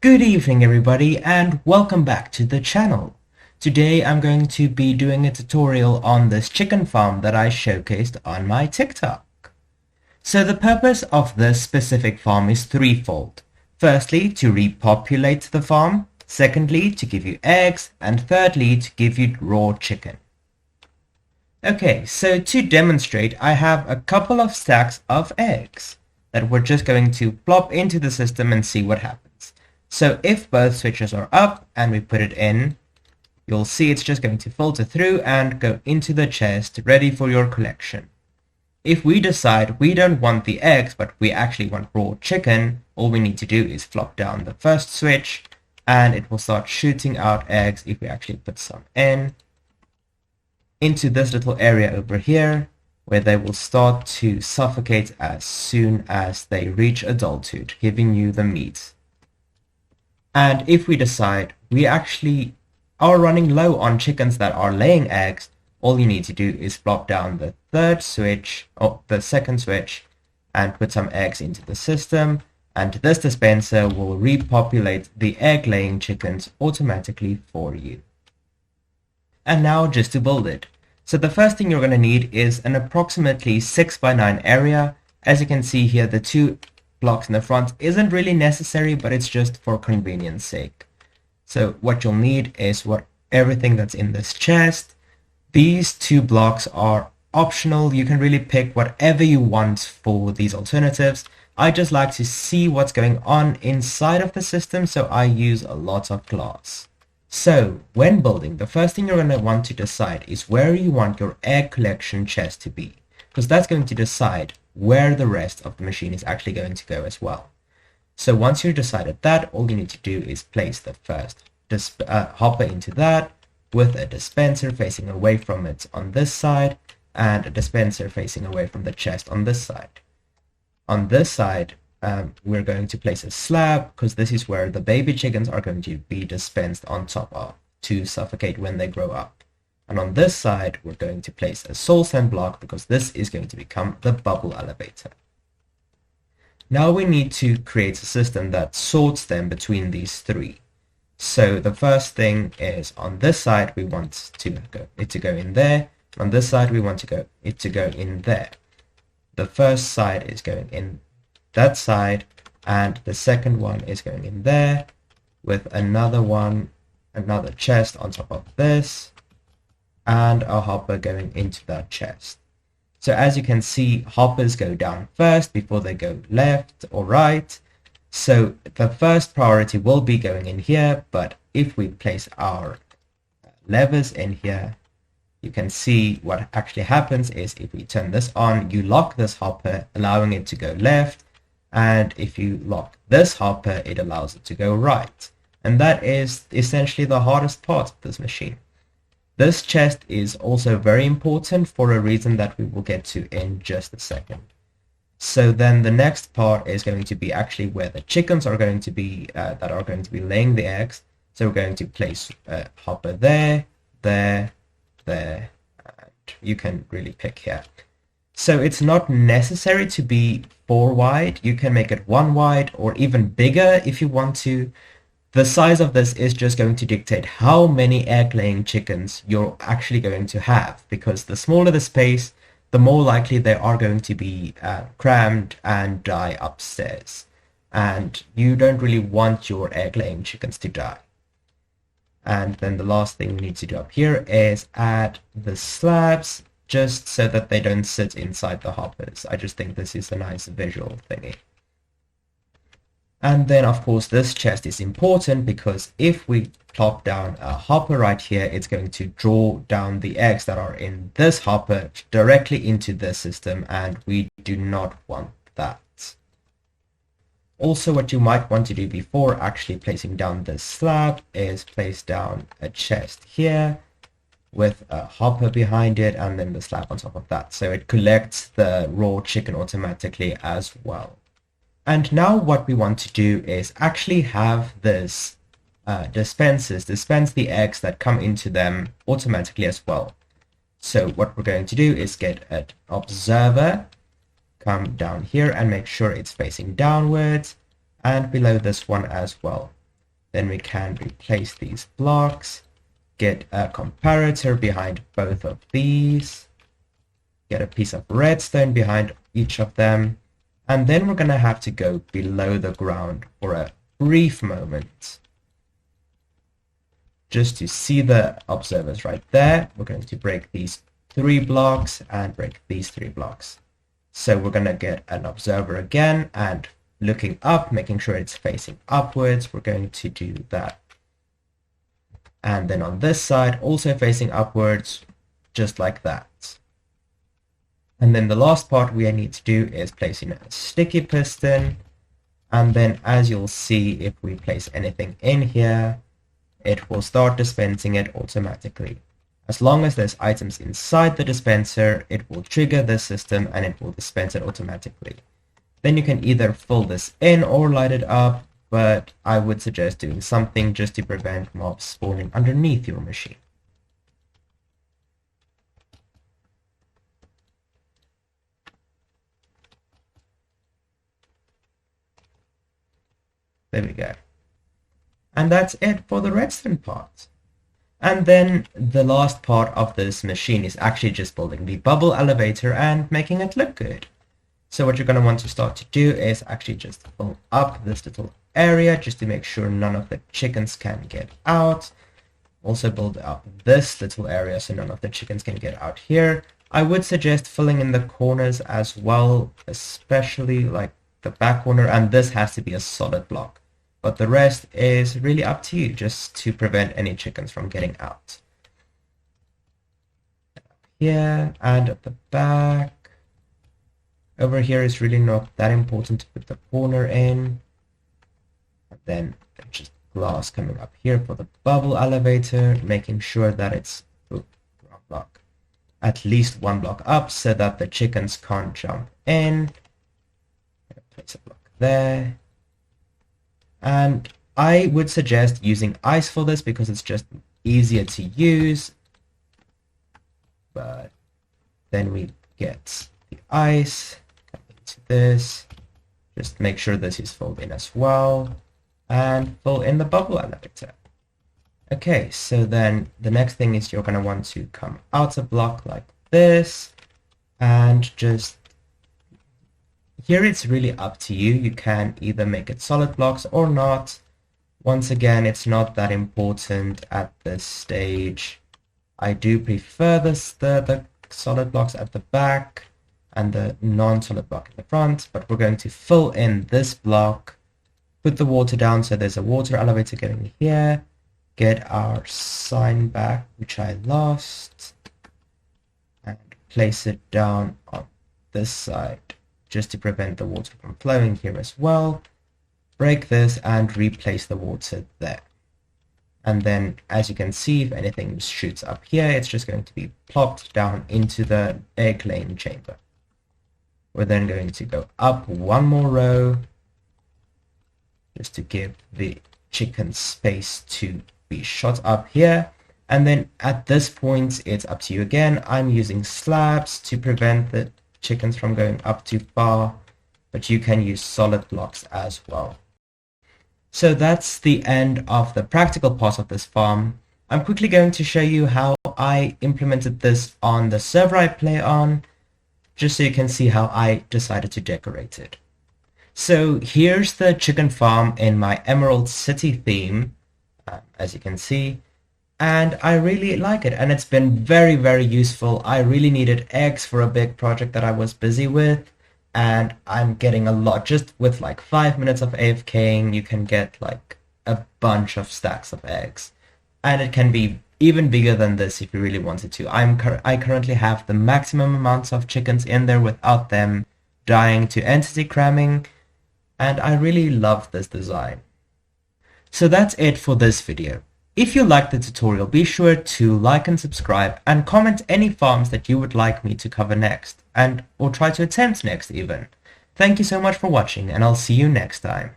Good evening everybody and welcome back to the channel. Today I'm going to be doing a tutorial on this chicken farm that I showcased on my TikTok. So the purpose of this specific farm is threefold. Firstly, to repopulate the farm. Secondly, to give you eggs. And thirdly, to give you raw chicken. Okay, so to demonstrate, I have a couple of stacks of eggs that we're just going to plop into the system and see what happens. So if both switches are up and we put it in, you'll see it's just going to filter through and go into the chest ready for your collection. If we decide we don't want the eggs but we actually want raw chicken, all we need to do is flop down the first switch and it will start shooting out eggs if we actually put some in into this little area over here, where they will start to suffocate as soon as they reach adulthood, giving you the meat. And if we decide we actually are running low on chickens that are laying eggs, all you need to do is flop down the third switch, or the second switch, and put some eggs into the system, and this dispenser will repopulate the egg-laying chickens automatically for you. And now just to build it. So the first thing you're going to need is an approximately 6x9 area. As you can see here, the two blocks in the front isn't really necessary, but it's just for convenience sake. So what you'll need is everything that's in this chest. These two blocks are optional. You can really pick whatever you want for these alternatives. I just like to see what's going on inside of the system, so I use a lot of glass. So when building, the first thing you're going to want to decide is where you want your egg collection chest to be, because that's going to decide where the rest of the machine is actually going to go as well. So once you've decided that, all you need to do is place the first hopper into that, with a dispenser facing away from it on this side, and a dispenser facing away from the chest on this side. On this side, we're going to place a slab, because this is where the baby chickens are going to be dispensed on top of to suffocate when they grow up. And on this side, we're going to place a soul sand block, because this is going to become the bubble elevator. Now we need to create a system that sorts them between these three. So the first thing is, on this side we want it to go in there. On this side we want it to go in there. The first side is going in that side, and the second one is going in there, with another chest on top of this, and a hopper going into that chest. So as you can see, hoppers go down first before they go left or right. So the first priority will be going in here, but if we place our levers in here, you can see what actually happens is if we turn this on, you lock this hopper, allowing it to go left, and if you lock this hopper, it allows it to go right. And that is essentially the hardest part of this machine. This chest is also very important for a reason that we will get to in just a second. So then the next part is going to be actually where the chickens are going to be, that are going to be laying the eggs. So we're going to place a hopper there, there, there, and you can really pick here. So it's not necessary to be 4 wide. You can make it 1 wide or even bigger if you want to. The size of this is just going to dictate how many egg-laying chickens you're actually going to have, because the smaller the space, the more likely they are going to be crammed and die upstairs. And you don't really want your egg-laying chickens to die. And then the last thing we need to do up here is add the slabs, just so that they don't sit inside the hoppers. I just think this is a nice visual thingy. And then of course this chest is important, because if we plop down a hopper right here, it's going to draw down the eggs that are in this hopper directly into this system, and we do not want that. Also, what you might want to do before actually placing down this slab is place down a chest here with a hopper behind it, and then the slab on top of that, so it collects the raw chicken automatically as well. And now what we want to do is actually have this dispensers dispense the eggs that come into them automatically as well. So what we're going to do is get an observer, come down here and make sure it's facing downwards, and below this one as well. Then we can replace these blocks, get a comparator behind both of these, get a piece of redstone behind each of them, and then we're going to have to go below the ground for a brief moment. Just to see the observers right there, we're going to break these 3 blocks and break these 3 blocks. So we're going to get an observer again, and looking up, making sure it's facing upwards, we're going to do that. And then on this side, also facing upwards, just like that. And then the last part we need to do is place in a sticky piston. And then as you'll see, if we place anything in here, it will start dispensing it automatically. As long as there's items inside the dispenser, it will trigger this system and it will dispense it automatically. Then you can either fill this in or light it up, but I would suggest doing something just to prevent mobs spawning underneath your machine. There we go. And that's it for the redstone part. And then the last part of this machine is actually just building the bubble elevator and making it look good. So what you're going to want to start to do is actually just fill up this little area just to make sure none of the chickens can get out. Also build up this little area so none of the chickens can get out here. I would suggest filling in the corners as well, especially like the back corner, and this has to be a solid block. But the rest is really up to you, just to prevent any chickens from getting out. Here and at the back. Over here is really not that important to put the corner in. And then just glass coming up here for the bubble elevator, making sure that it's wrong block. At least 1 block up so that the chickens can't jump in. Place a block there. And I would suggest using ice for this because it's just easier to use. But then we get the ice. To this, just make sure this is filled in as well, and fill in the bubble elevator. Okay, so then the next thing is you're going to want to come out a block like this, and just here it's really up to you. You can either make it solid blocks or not. Once again, it's not that important at this stage. I do prefer the solid blocks at the back and the non-solid block in the front, but we're going to fill in this block, put the water down so there's a water elevator getting here, get our sign back, which I lost, and place it down on this side, just to prevent the water from flowing here as well. Break this and replace the water there. And then, as you can see, if anything shoots up here, it's just going to be plopped down into the egg-laying chamber. We're then going to go up 1 more row, just to give the chicken space to be shot up here. And then at this point, it's up to you again. I'm using slabs to prevent the chickens from going up too far, but you can use solid blocks as well. So that's the end of the practical part of this farm. I'm quickly going to show you how I implemented this on the server I play on, just so you can see how I decided to decorate it. So here's the chicken farm in my Emerald City theme, as you can see, and I really like it, and it's been very, very useful. I really needed eggs for a big project that I was busy with, and I'm getting a lot. Just with like 5 minutes of AFKing, you can get like a bunch of stacks of eggs, and it can be even bigger than this if you really wanted to. I currently have the maximum amounts of chickens in there without them dying to entity cramming, and I really love this design. So that's it for this video. If you liked the tutorial, be sure to like and subscribe, and comment any farms that you would like me to cover next, or try to attempt next even. Thank you so much for watching, and I'll see you next time.